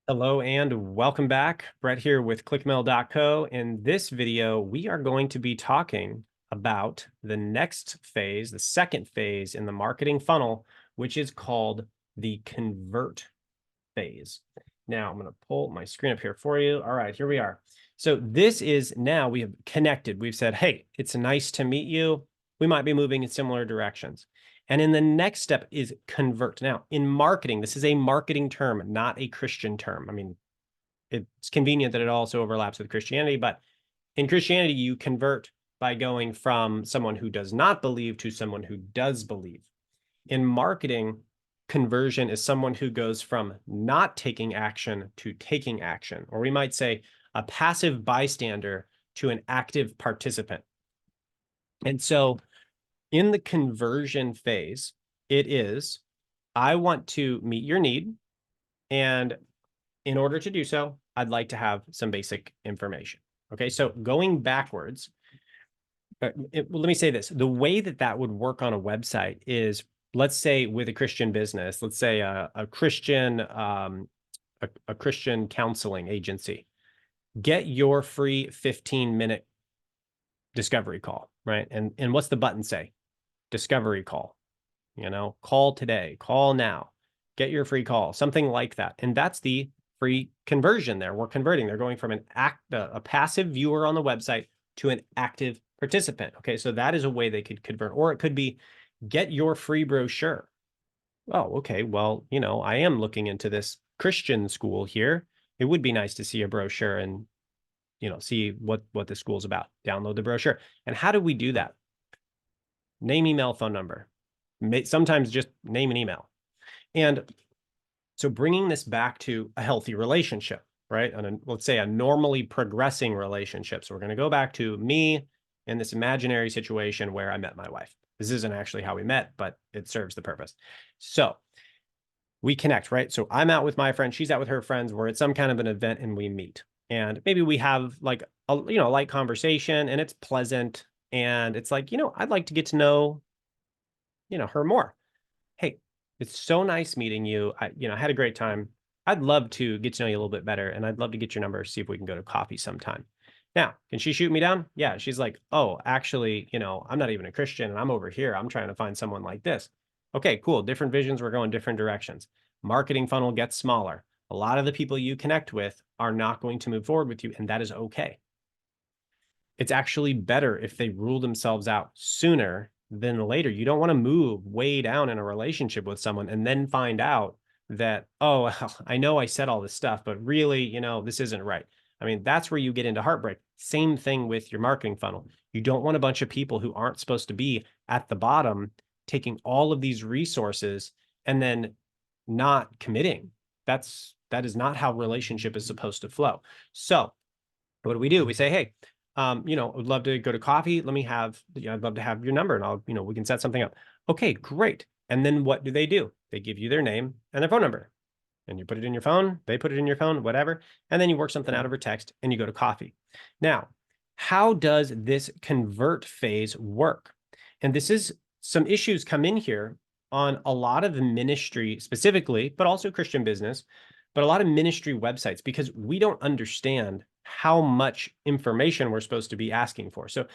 Hello and welcome back. Brett here with ClickMail.co. In this video, we are going to be talking about the next phase, the second phase in the marketing funnel, which is called the convert phase. Now I'm going to pull my screen up here for you. All right, here we are. So this is now we have connected. We've said, hey, it's nice to meet you. We might be moving in similar directions. And in the next step is convert. Now, in marketing, this is a marketing term, not a Christian term. I mean, it's convenient that it also overlaps with Christianity, but in Christianity, you convert by going from someone who does not believe to someone who does believe. In marketing, conversion is someone who goes from not taking action to taking action, or we might say a passive bystander to an active participant. And so in the conversion phase, it is, I want to meet your need. And in order to do so, I'd like to have some basic information. Okay, so going backwards, let me say this. The way that that would work on a website is, let's say with a Christian business, let's say a Christian a Christian counseling agency, get your free 15-minute discovery call, right? And what's the button say? Discovery call. Call today, call now, get your free call, something like that. And that's the free conversion there. We're converting. They're going from a passive viewer on the website to an active participant. Okay, so that is a way they could convert. Or it could be get your free brochure. Oh, okay. Well, I am looking into this Christian school here. It would be nice to see a brochure and, see what the school's about. Download the brochure. And how do we do that? Name, email, phone number. Sometimes just name and email. And so bringing this back to a healthy relationship, right? And let's say a normally progressing relationship. So we're going to go back to me in this imaginary situation where I met my wife. This isn't actually how we met, but it serves the purpose. So we connect, right? So I'm out with my friend, she's out with her friends. We're at some kind of an event and we meet. And maybe we have like a light conversation and it's pleasant. And it's like, I'd like to get to know, her more. Hey, it's so nice meeting you. I had a great time. I'd love to get to know you a little bit better, and I'd love to get your number, see if we can go to coffee sometime. Now, can she shoot me down? Yeah, she's like, oh, actually, I'm not even a Christian, and I'm over here. I'm trying to find someone like this. Okay, cool. Different visions. We're going different directions. Marketing funnel gets smaller. A lot of the people you connect with are not going to move forward with you, and that is okay. It's actually better if they rule themselves out sooner than later. You don't want to move way down in a relationship with someone and then find out that, oh, well, I know I said all this stuff, but really, this isn't right. I mean, that's where you get into heartbreak. Same thing with your marketing funnel. You don't want a bunch of people who aren't supposed to be at the bottom taking all of these resources and then not committing. That is not how relationship is supposed to flow. So what do? We say, hey, I would love to go to coffee. I'd love to have your number and we can set something up. Okay, great. And then what do? They give you their name and their phone number and you put it in your phone. They put it in your phone, whatever. And then you work something out over text and you go to coffee. Now, how does this convert phase work? And this is some issues come in here on a lot of ministry specifically, but also Christian business, but a lot of ministry websites because we don't understand how much information we're supposed to be asking for. So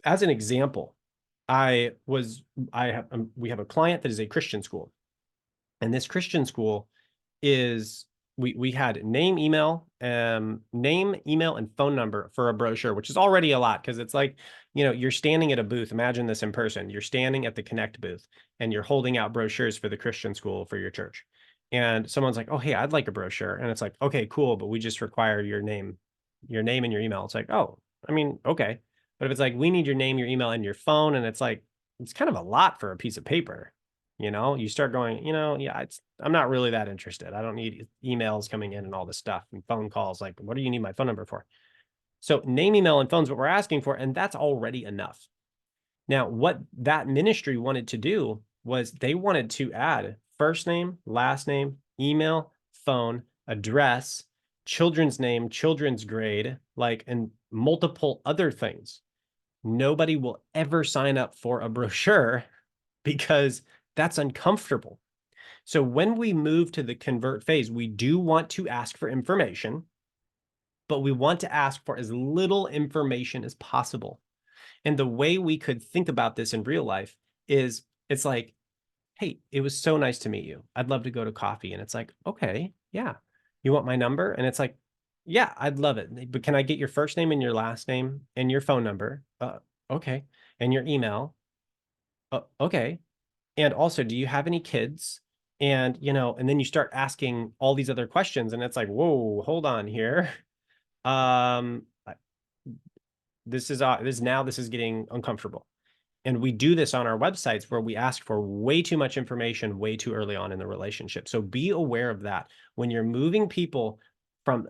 as an example, we have a client that is a Christian school, and this Christian school is we had name, email, and phone number for a brochure, which is already a lot because it's like, you're standing at a booth. Imagine this in person. You're standing at the Connect booth and you're holding out brochures for the Christian school for your church. And someone's like, oh, hey, I'd like a brochure. And it's like, okay, cool, but we just require your name and your email. It's like, oh, I mean, okay. But if it's like, we need your name, your email, and your phone, and it's like, it's kind of a lot for a piece of paper. You start going, yeah, I'm not really that interested. I don't need emails coming in and all this stuff and phone calls. Like, what do you need my phone number for? So name, email, and phone's what we're asking for, and that's already enough. Now, what that ministry wanted to do was they wanted to add first name, last name, email, phone, address, children's name, children's grade, and multiple other things. Nobody will ever sign up for a brochure because that's uncomfortable. So when we move to the convert phase, we do want to ask for information, but we want to ask for as little information as possible. And the way we could think about this in real life is it's like, hey, it was so nice to meet you. I'd love to go to coffee. And it's like, okay, yeah. You want my number? And it's like, yeah, I'd love it. But can I get your first name and your last name and your phone number? Okay. And your email? Okay. And also, do you have any kids? And, and then you start asking all these other questions and it's like, whoa, hold on here. This is getting uncomfortable. And we do this on our websites where we ask for way too much information way too early on in the relationship. So be aware of that when you're moving people from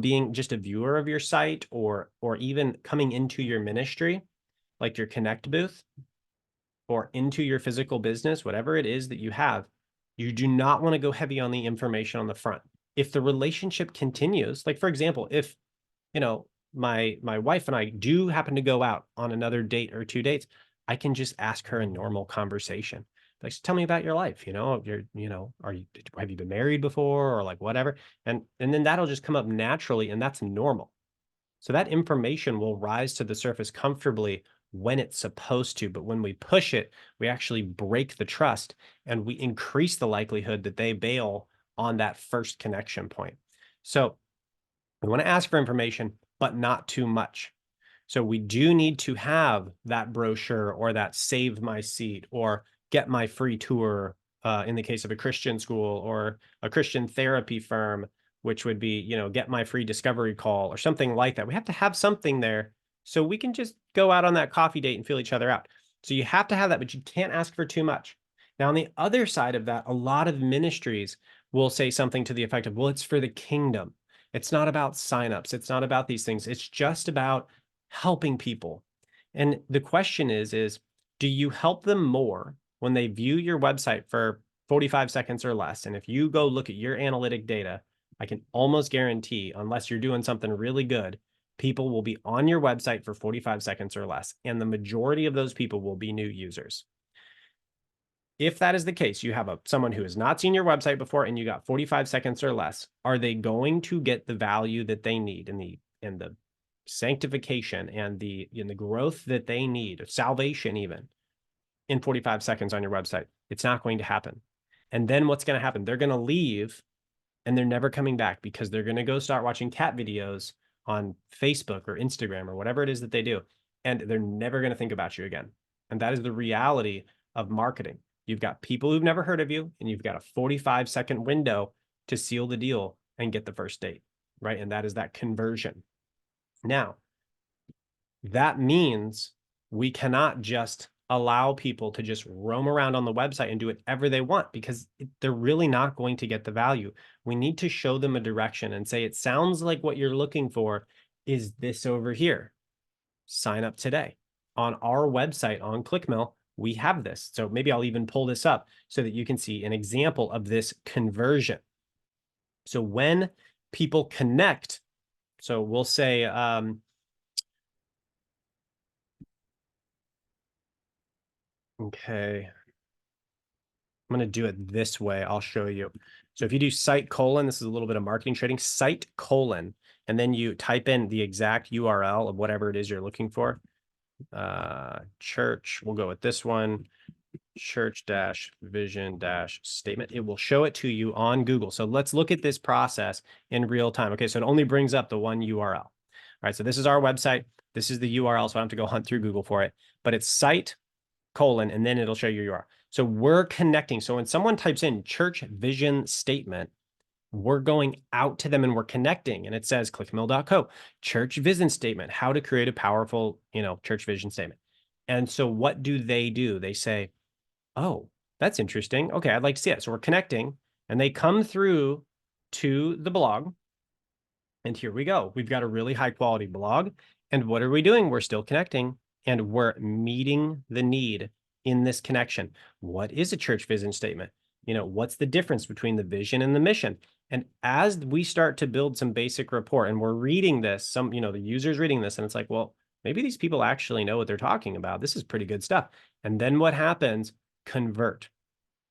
being just a viewer of your site or even coming into your ministry, like your Connect booth, or into your physical business, whatever it is that you have. You do not want to go heavy on the information on the front. If the relationship continues, like for example, if my wife and I do happen to go out on another date or 2 dates, I can just ask her a normal conversation. Like, tell me about your life. Have you been married before or like whatever? And then that'll just come up naturally, and that's normal. So that information will rise to the surface comfortably when it's supposed to. But when we push it, we actually break the trust and we increase the likelihood that they bail on that first connection point. So we want to ask for information, but not too much. So we do need to have that brochure or that save my seat or get my free tour in the case of a Christian school or a Christian therapy firm, which would be, get my free discovery call or something like that. We have to have something there so we can just go out on that coffee date and feel each other out. So you have to have that, but you can't ask for too much. Now, on the other side of that, a lot of ministries will say something to the effect of, well, it's for the kingdom. It's not about signups. It's not about these things. It's just about helping people. And the question is, do you help them more when they view your website for 45 seconds or less? And if you go look at your analytic data, I can almost guarantee, unless you're doing something really good, people will be on your website for 45 seconds or less. And the majority of those people will be new users. If that is the case, you have someone who has not seen your website before and you got 45 seconds or less, are they going to get the value that they need in the sanctification and the growth that they need, salvation even, in 45 seconds on your website? It's not going to happen. And then what's going to happen? They're going to leave and they're never coming back because they're going to go start watching cat videos on Facebook or Instagram or whatever it is that they do. And they're never going to think about you again. And that is the reality of marketing. You've got people who've never heard of you, and you've got a 45-second window to seal the deal and get the first date, right? And that is that conversion. Now, that means we cannot just allow people to just roam around on the website and do whatever they want because they're really not going to get the value. We need to show them a direction and say, it sounds like what you're looking for is this over here. Sign up today. On our website on ClickMill, we have this. So maybe I'll even pull this up so that you can see an example of this conversion. So when people connect, so we'll say, okay, I'm going to do it this way. I'll show you. So if you do site colon, this is a little bit of marketing trading, site colon, and then you type in the exact URL of whatever it is you're looking for. Church, we'll go with this one, church-vision-statement. It will show it to you on Google. So let's look at this process in real time. Okay, so it only brings up the one URL. All right, so this is our website. This is the URL, so I don't have to go hunt through Google for it, but it's site colon, and then it'll show you URL. So we're connecting. So when someone types in church vision statement, we're going out to them and we're connecting, and it says clickmill.co, church vision statement, how to create a powerful, church vision statement. And so what do? They say, oh, that's interesting. Okay, I'd like to see it. So we're connecting, and they come through to the blog. And here we go. We've got a really high quality blog. And what are we doing? We're still connecting, and we're meeting the need in this connection. What is a church vision statement? What's the difference between the vision and the mission? And as we start to build some basic rapport and we're reading this, the user's reading this, and it's like, well, maybe these people actually know what they're talking about. This is pretty good stuff. And then what happens? Convert.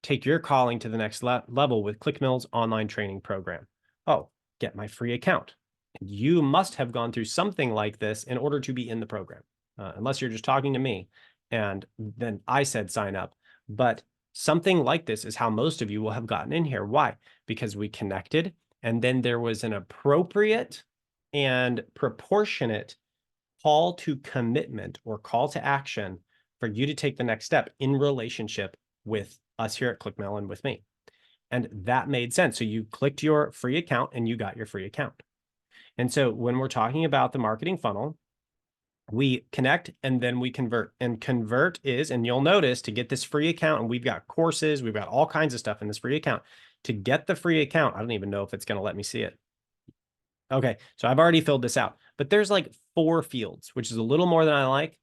take your calling to the next level with ClickMill's online training program. Oh, get my free account. You must have gone through something like this in order to be in the program, unless you're just talking to me and then I said sign up. But something like this is how most of you will have gotten in here. Why? Because we connected, and then there was an appropriate and proportionate call to commitment or call to action for you to take the next step in relationship with us here at ClickMill and with me. And that made sense. So you clicked your free account and you got your free account. And so when we're talking about the marketing funnel, we connect and then we convert. And convert is, and you'll notice to get this free account, and we've got courses, we've got all kinds of stuff in this free account. To get the free account, I don't even know if it's going to let me see it. Okay, so I've already filled this out, but there's like 4 fields, which is a little more than I like,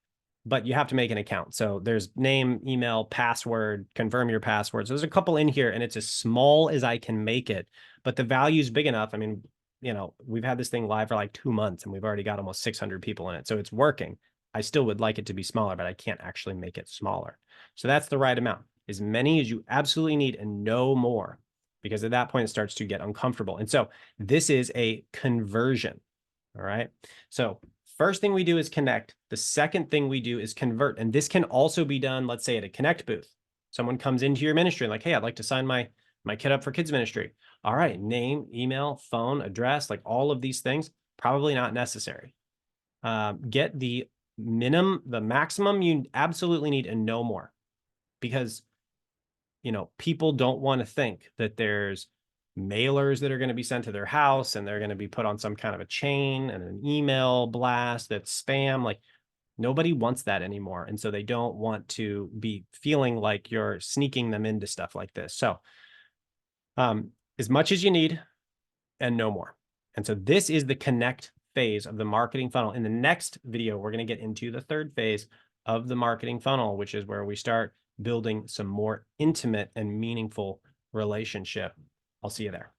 but you have to make an account. So there's name, email, password, confirm your password. So there's a couple in here, and it's as small as I can make it, but the value is big enough. I mean, you know, we've had this thing live for like 2 months and we've already got almost 600 people in it. So it's working. I still would like it to be smaller, but I can't actually make it smaller. So that's the right amount, as many as you absolutely need and no more, because at that point it starts to get uncomfortable. And so this is a conversion. All right. So first thing we do is connect. The second thing we do is convert. And this can also be done, let's say, at a Connect booth. Someone comes into your ministry and like, hey, I'd like to sign my kid up for kids ministry. All right, name, email, phone, address, like all of these things, probably not necessary. Get the maximum you absolutely need and no more, because you know, people don't want to think that there's mailers that are going to be sent to their house and they're going to be put on some kind of a chain and an email blast that's spam. Like, nobody wants that anymore. And so they don't want to be feeling like you're sneaking them into stuff like this. So as much as you need and no more. And so this is the connect phase of the marketing funnel. In the next video, we're going to get into the third phase of the marketing funnel, which is where we start building some more intimate and meaningful relationship. I'll see you there.